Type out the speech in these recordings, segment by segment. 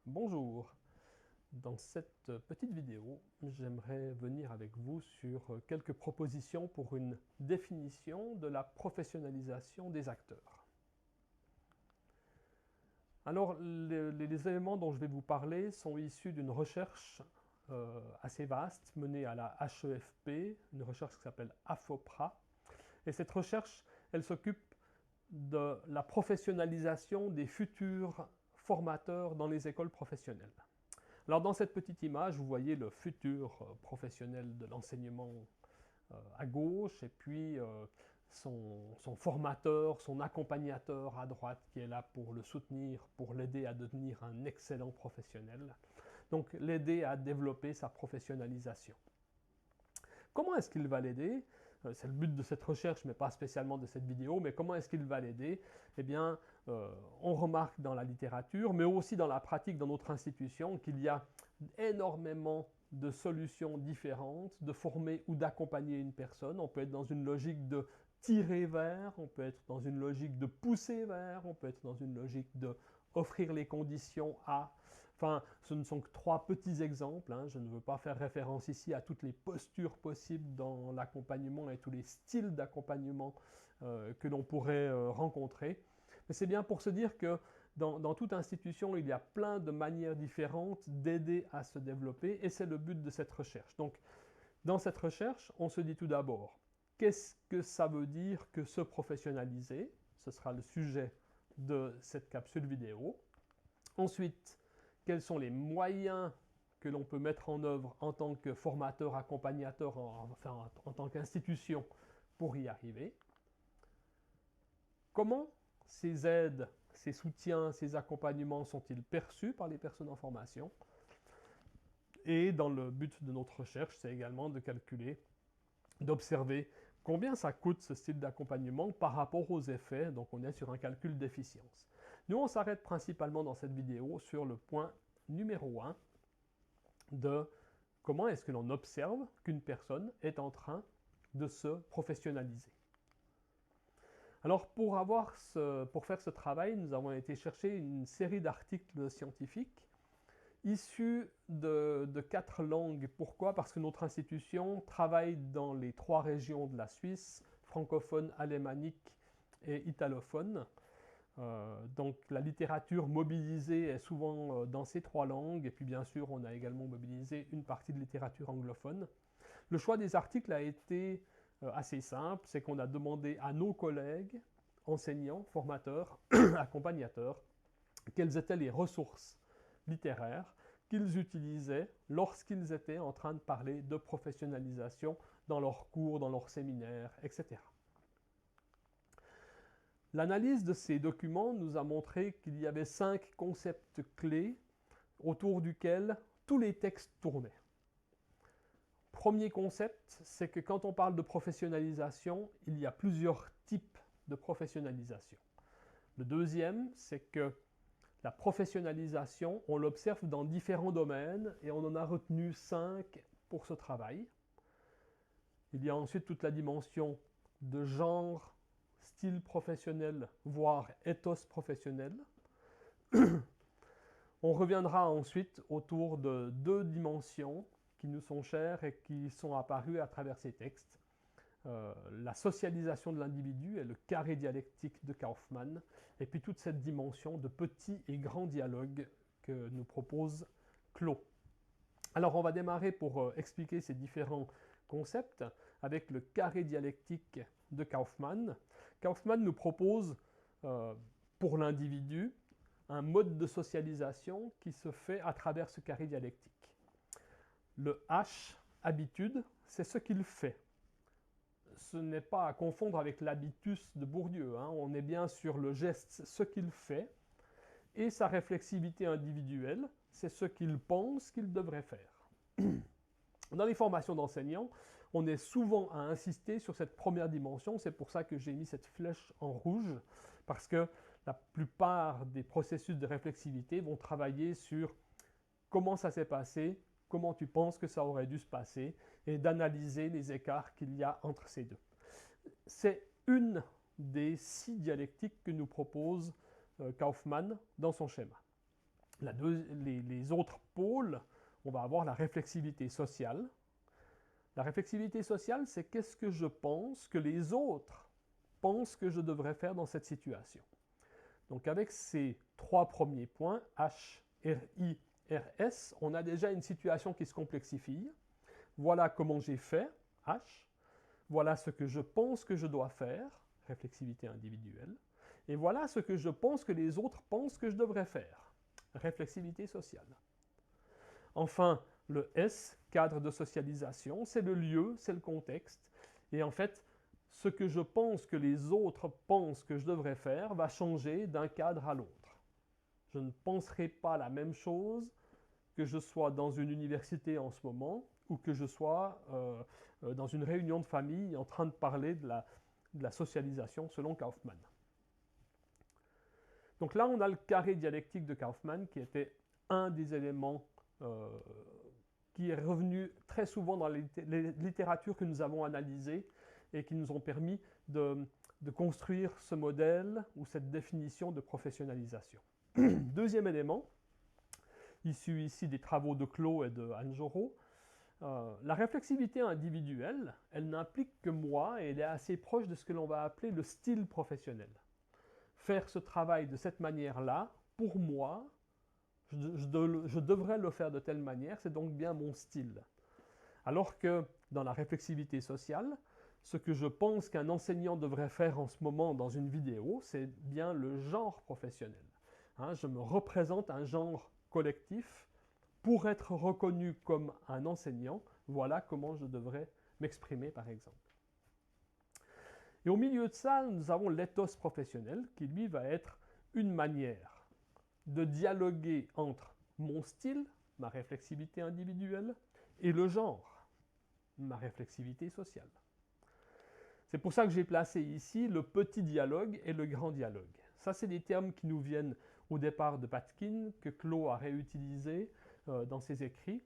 Bonjour, dans cette petite vidéo, j'aimerais venir avec vous sur quelques propositions pour une définition de la professionnalisation des acteurs. Alors, les éléments dont je vais vous parler sont issus d'une recherche assez vaste menée à la HEFP, une recherche qui s'appelle AFOPRA. Et cette recherche, elle s'occupe de la professionnalisation des futurs formateurs dans les écoles professionnelles. Alors dans cette petite image, vous voyez le futur professionnel de l'enseignement à gauche et puis son formateur, son accompagnateur à droite qui est là pour le soutenir, pour l'aider à devenir un excellent professionnel. Donc l'aider à développer sa professionnalisation. Comment est-ce qu'il va l'aider? C'est le but de cette recherche, mais pas spécialement de cette vidéo, mais comment est-ce qu'il va l'aider? Eh bien, on remarque dans la littérature, mais aussi dans la pratique dans notre institution, qu'il y a énormément de solutions différentes de former ou d'accompagner une personne. On peut être dans une logique de tirer vers, on peut être dans une logique de pousser vers, on peut être dans une logique de offrir les conditions à. Enfin, ce ne sont que trois petits exemples. Hein. Je ne veux pas faire référence ici à toutes les postures possibles dans l'accompagnement et tous les styles d'accompagnement que l'on pourrait rencontrer. Mais c'est bien pour se dire que dans toute institution, il y a plein de manières différentes d'aider à se développer et c'est le but de cette recherche. Donc, dans cette recherche, on se dit tout d'abord, qu'est-ce que ça veut dire que se professionnaliser? Ce sera le sujet de cette capsule vidéo. Ensuite, quels sont les moyens que l'on peut mettre en œuvre en tant que formateur, accompagnateur, enfin en tant qu'institution pour y arriver? Comment ces aides, ces soutiens, ces accompagnements sont-ils perçus par les personnes en formation? Et dans le but de notre recherche, c'est également de calculer, d'observer combien ça coûte ce style d'accompagnement par rapport aux effets. Donc on est sur un calcul d'efficience. Nous, on s'arrête principalement dans cette vidéo sur le point numéro 1 de comment est-ce que l'on observe qu'une personne est en train de se professionnaliser. Alors pour faire ce travail, nous avons été chercher une série d'articles scientifiques issus de 4 langues. Pourquoi? Parce que notre institution travaille dans les 3 régions de la Suisse, francophone, alémanique et italophone. Donc la littérature mobilisée est souvent dans ces 3 langues, et puis bien sûr on a également mobilisé une partie de littérature anglophone. Le choix des articles a été assez simple, c'est qu'on a demandé à nos collègues, enseignants, formateurs, accompagnateurs, quelles étaient les ressources littéraires qu'ils utilisaient lorsqu'ils étaient en train de parler de professionnalisation dans leurs cours, dans leurs séminaires, etc. L'analyse de ces documents nous a montré qu'il y avait 5 concepts clés autour duquel tous les textes tournaient. Premier concept, c'est que quand on parle de professionnalisation, il y a plusieurs types de professionnalisation. Le deuxième, c'est que la professionnalisation, on l'observe dans différents domaines et on en a retenu 5 pour ce travail. Il y a ensuite toute la dimension de genre, style professionnel, voire ethos professionnel. On reviendra ensuite autour de 2 dimensions qui nous sont chères et qui sont apparues à travers ces textes. La socialisation de l'individu et le carré dialectique de Kaufmann, et puis toute cette dimension de petits et grands dialogues que nous propose Clos. Alors on va démarrer pour expliquer ces différents concepts avec le carré dialectique de Kaufmann. Kaufmann nous propose pour l'individu un mode de socialisation qui se fait à travers ce carré dialectique. Le H, habitude, c'est ce qu'il fait. Ce n'est pas à confondre avec l'habitus de Bourdieu. Hein. On est bien sur le geste, ce qu'il fait, et sa réflexivité individuelle, c'est ce qu'il pense qu'il devrait faire. Dans les formations d'enseignants, on est souvent à insister sur cette première dimension, c'est pour ça que j'ai mis cette flèche en rouge, parce que la plupart des processus de réflexivité vont travailler sur comment ça s'est passé, comment tu penses que ça aurait dû se passer, et d'analyser les écarts qu'il y a entre ces deux. C'est une des 6 dialectiques que nous propose Kaufmann dans son schéma. Les autres pôles, on va avoir la réflexivité sociale. La réflexivité sociale, c'est qu'est-ce que je pense que les autres pensent que je devrais faire dans cette situation. Donc avec ces trois premiers points, H, R, I, R, S, on a déjà une situation qui se complexifie. Voilà comment j'ai fait, H. Voilà ce que je pense que je dois faire, réflexivité individuelle. Et voilà ce que je pense que les autres pensent que je devrais faire, réflexivité sociale. Enfin, le S, cadre de socialisation, c'est le lieu, c'est le contexte. Et en fait, ce que je pense que les autres pensent que je devrais faire va changer d'un cadre à l'autre. Je ne penserai pas la même chose que je sois dans une université en ce moment ou que je sois dans une réunion de famille en train de parler de la socialisation selon Kaufmann. Donc là, on a le carré dialectique de Kaufmann qui était un des éléments qui est revenu très souvent dans les littératures que nous avons analysées et qui nous ont permis de construire ce modèle ou cette définition de professionnalisation. Deuxième élément, issu ici des travaux de Clos et de Anjoro, la réflexivité individuelle, elle n'implique que moi et elle est assez proche de ce que l'on va appeler le style professionnel. Faire ce travail de cette manière-là, pour moi, je devrais le faire de telle manière, c'est donc bien mon style. Alors que dans la réflexivité sociale, ce que je pense qu'un enseignant devrait faire en ce moment dans une vidéo, c'est bien le genre professionnel. Hein, je me représente un genre collectif pour être reconnu comme un enseignant. Voilà comment je devrais m'exprimer, par exemple. Et au milieu de ça, nous avons l'éthos professionnel, qui lui va être une manière de dialoguer entre mon style, ma réflexivité individuelle, et le genre, ma réflexivité sociale. C'est pour ça que j'ai placé ici le petit dialogue et le grand dialogue. Ça, c'est des termes qui nous viennent au départ de Patkin, que Clos a réutilisé dans ses écrits.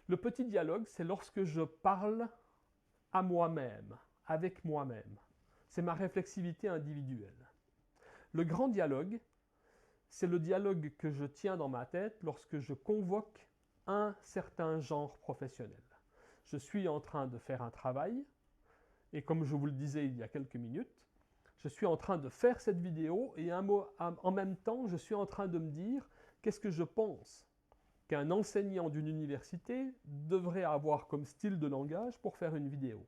Le petit dialogue, c'est lorsque je parle à moi-même, avec moi-même. C'est ma réflexivité individuelle. Le grand dialogue, c'est le dialogue que je tiens dans ma tête lorsque je convoque un certain genre professionnel. Je suis en train de faire un travail, et comme je vous le disais il y a quelques minutes, je suis en train de faire cette vidéo et en même temps, je suis en train de me dire qu'est-ce que je pense qu'un enseignant d'une université devrait avoir comme style de langage pour faire une vidéo.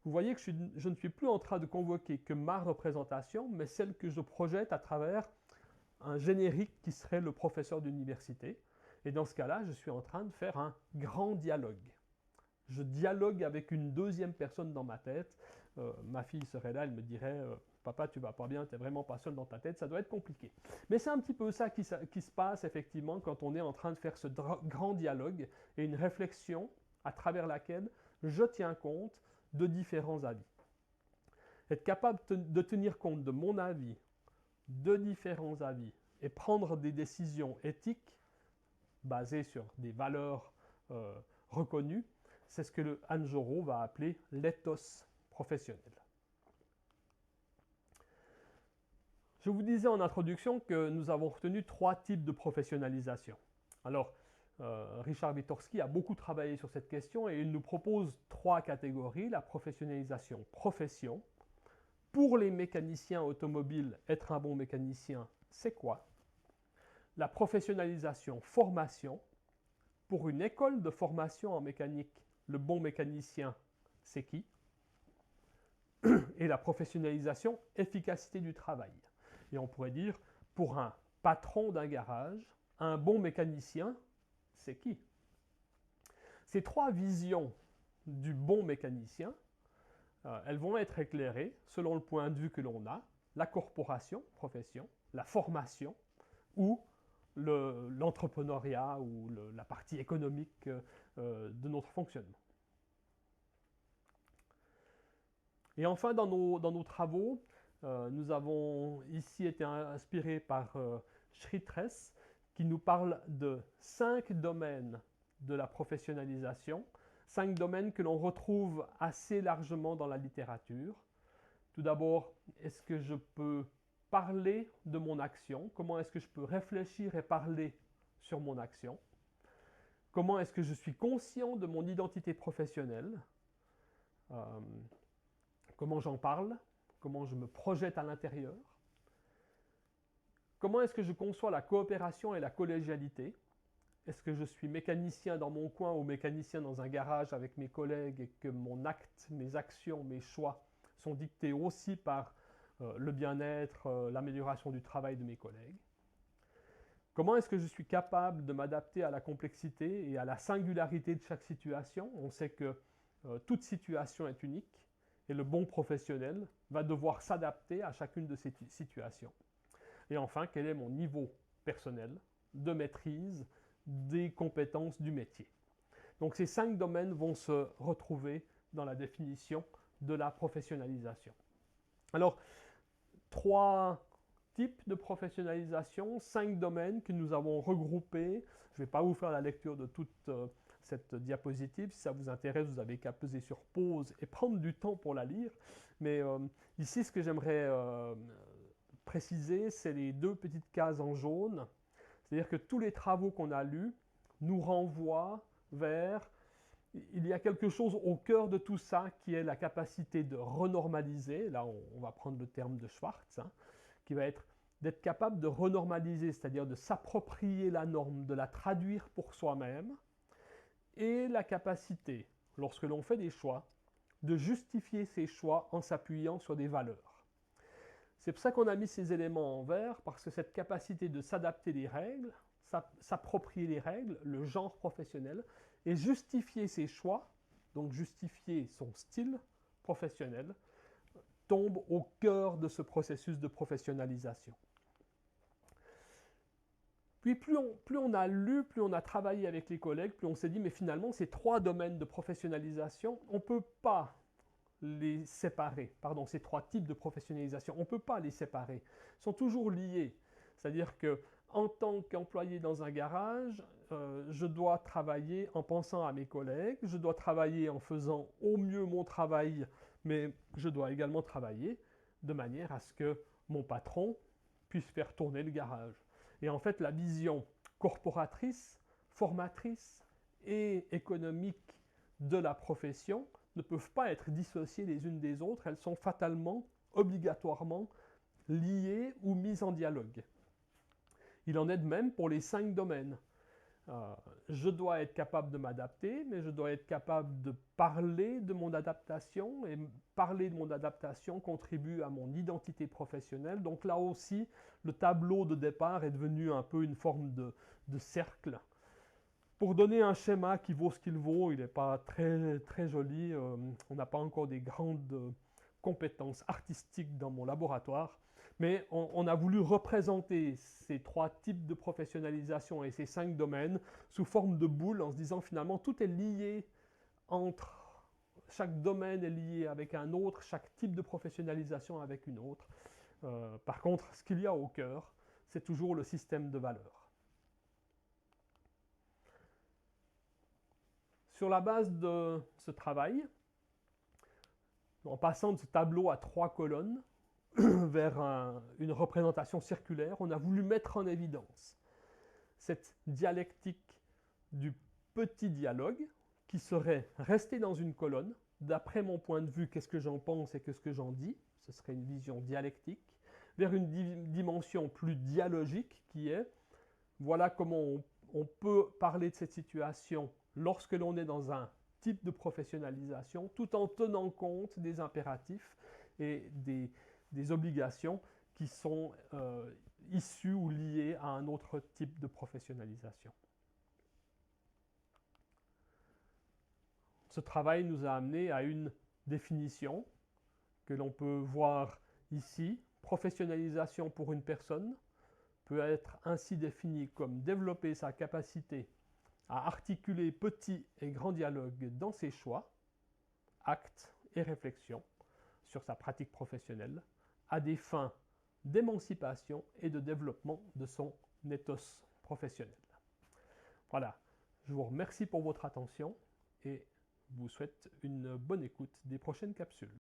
Vous voyez que je ne suis plus en train de convoquer que ma représentation, mais celle que je projette à travers un générique qui serait le professeur d'université. Et dans ce cas-là, je suis en train de faire un grand dialogue. Je dialogue avec une deuxième personne dans ma tête. Ma fille serait là, elle me dirait papa, tu vas pas bien, tu n'es vraiment pas seul dans ta tête, ça doit être compliqué. Mais c'est un petit peu ça qui se passe effectivement quand on est en train de faire ce grand dialogue et une réflexion à travers laquelle je tiens compte de différents avis. Être capable de tenir compte de mon avis, de différents avis et prendre des décisions éthiques basées sur des valeurs reconnues, c'est ce que le Anjoro va appeler l'éthos professionnel. Je vous disais en introduction que nous avons retenu trois types de professionnalisation. Alors, Richard Witorski a beaucoup travaillé sur cette question et il nous propose trois catégories. La professionnalisation profession. Pour les mécaniciens automobiles, être un bon mécanicien, c'est quoi? La professionnalisation formation. Pour une école de formation en mécanique, le bon mécanicien, c'est qui? Et la professionnalisation efficacité du travail. Et on pourrait dire, pour un patron d'un garage, un bon mécanicien, c'est qui? Ces trois visions du bon mécanicien, elles vont être éclairées selon le point de vue que l'on a, la corporation, profession, la formation ou l'entrepreneuriat ou la partie économique de notre fonctionnement. Et enfin, dans nos travaux, nous avons ici été inspirés par Schrittres, qui nous parle de 5 domaines de la professionnalisation, 5 domaines que l'on retrouve assez largement dans la littérature. Tout d'abord, est-ce que je peux parler de mon action? Comment est-ce que je peux réfléchir et parler sur mon action? Comment est-ce que je suis conscient de mon identité professionnelle? Comment j'en parle? Comment je me projette à l'intérieur? Comment est-ce que je conçois la coopération et la collégialité? Est-ce que je suis mécanicien dans mon coin ou mécanicien dans un garage avec mes collègues et que mon acte, mes actions, mes choix sont dictés aussi par le bien-être, l'amélioration du travail de mes collègues? Comment est-ce que je suis capable de m'adapter à la complexité et à la singularité de chaque situation? On sait que toute situation est unique et le bon professionnel va devoir s'adapter à chacune de ces situations. Et enfin, quel est mon niveau personnel de maîtrise des compétences du métier? Donc ces 5 domaines vont se retrouver dans la définition de la professionnalisation. Alors, 3 types de professionnalisation, 5 domaines que nous avons regroupés. Je ne vais pas vous faire la lecture de toute cette diapositive. Si ça vous intéresse, vous n'avez qu'à peser sur pause et prendre du temps pour la lire. Mais ici, ce que j'aimerais préciser, c'est les 2 petites cases en jaune. C'est-à-dire que tous les travaux qu'on a lus nous renvoient vers... Il y a quelque chose au cœur de tout ça qui est la capacité de renormaliser. Là, on va prendre le terme de Schwartz, qui va être d'être capable de renormaliser, c'est-à-dire de s'approprier la norme, de la traduire pour soi-même, et la capacité, lorsque l'on fait des choix, de justifier ces choix en s'appuyant sur des valeurs. C'est pour ça qu'on a mis ces éléments en vert, parce que cette capacité de s'adapter les règles, s'approprier les règles, le genre professionnel, et justifier ses choix, donc justifier son style professionnel, tombe au cœur de ce processus de professionnalisation. Puis plus on a lu, plus on a travaillé avec les collègues, plus on s'est dit, mais finalement, ces 3 domaines de professionnalisation, on ne peut pas les séparer. Pardon, ces 3 types de professionnalisation, on ne peut pas les séparer. Ils sont toujours liés. C'est-à-dire que en tant qu'employé dans un garage, je dois travailler en pensant à mes collègues, je dois travailler en faisant au mieux mon travail, mais je dois également travailler de manière à ce que mon patron puisse faire tourner le garage. Et en fait, la vision corporatrice, formatrice et économique de la profession ne peuvent pas être dissociées les unes des autres, elles sont fatalement, obligatoirement liées ou mises en dialogue. Il en est de même pour les 5 domaines. Je dois être capable de m'adapter, mais je dois être capable de parler de mon adaptation, et parler de mon adaptation contribue à mon identité professionnelle. Donc là aussi, le tableau de départ est devenu un peu une forme de cercle. Pour donner un schéma qui vaut ce qu'il vaut, il n'est pas très, très joli, on n'a pas encore des grandes compétences artistiques dans mon laboratoire, mais on a voulu représenter ces 3 types de professionnalisation et ces 5 domaines sous forme de boule en se disant finalement tout est lié entre... Chaque domaine est lié avec un autre, chaque type de professionnalisation avec une autre. Par contre, ce qu'il y a au cœur, c'est toujours le système de valeurs. Sur la base de ce travail, en passant de ce tableau à 3 colonnes, vers une représentation circulaire, on a voulu mettre en évidence cette dialectique du petit dialogue qui serait resté dans une colonne. D'après mon point de vue, qu'est-ce que j'en pense et qu'est-ce que j'en dis? Ce serait une vision dialectique. Vers une dimension plus dialogique qui est, voilà comment on peut parler de cette situation lorsque l'on est dans un type de professionnalisation, tout en tenant compte des impératifs et des obligations qui sont issues ou liées à un autre type de professionnalisation. Ce travail nous a amené à une définition que l'on peut voir ici. Professionnalisation pour une personne peut être ainsi définie comme développer sa capacité à articuler petit et grand dialogue dans ses choix, actes et réflexions sur sa pratique professionnelle, à des fins d'émancipation et de développement de son ethos professionnel. Voilà, je vous remercie pour votre attention et vous souhaite une bonne écoute des prochaines capsules.